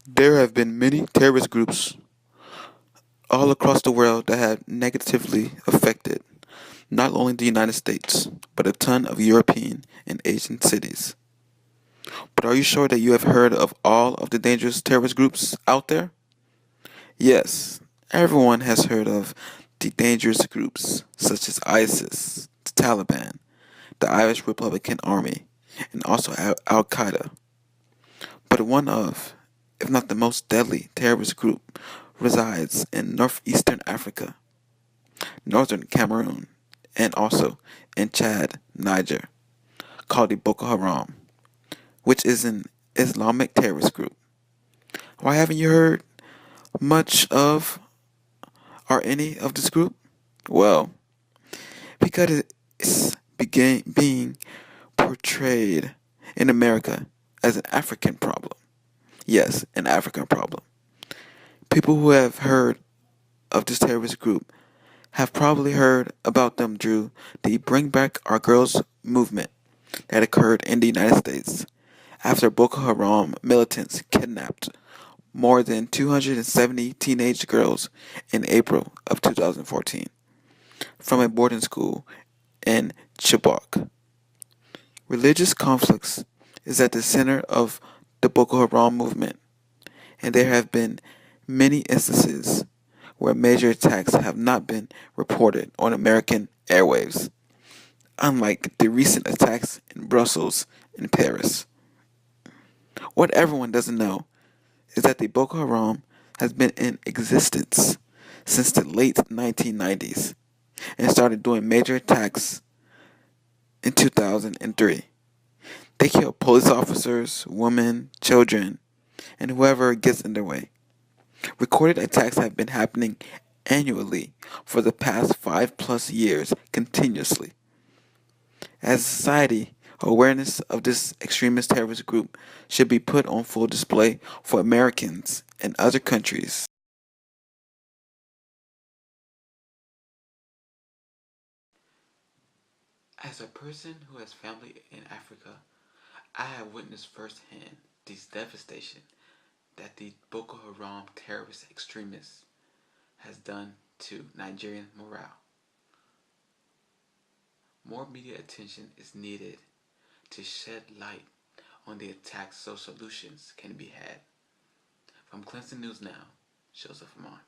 There have been many terrorist groups all across the world that have negatively affected not only the United States, but a ton of European and Asian cities. But are you sure that you have heard of all of the dangerous terrorist groups out there? Yes, everyone has heard of the dangerous groups such as ISIS, the Taliban, the Irish Republican Army, and also Al Qaeda. But one of, if not the most deadly terrorist group, resides in northeastern Africa, northern Cameroon, and also in Chad, Niger, called the Boko Haram, which is an Islamic terrorist group. Why haven't you heard much of or any of this group? Well, because it's being portrayed in America as an African problem. Yes, an African problem. People who have heard of this terrorist group have probably heard about them through the Bring Back Our Girls movement that occurred in the United States after Boko Haram militants kidnapped more than 270 teenage girls in April of 2014 from a boarding school in Chibok. Religious conflicts is at the center of the Boko Haram movement, and there have been many instances where major attacks have not been reported on American airwaves, unlike the recent attacks in Brussels and Paris. What everyone doesn't know is that the Boko Haram has been in existence since the late 1990s and started doing major attacks in 2003. They kill police officers, women, children, and whoever gets in their way. Recorded attacks have been happening annually for the past 5+ years continuously. As a society, awareness of this extremist terrorist group should be put on full display for Americans and other countries. As a person who has family in Africa, I have witnessed firsthand this devastation that the Boko Haram terrorist extremists has done to Nigerian morale. More media attention is needed to shed light on the attacks so solutions can be had. From Clemson News Now, Joseph Amon.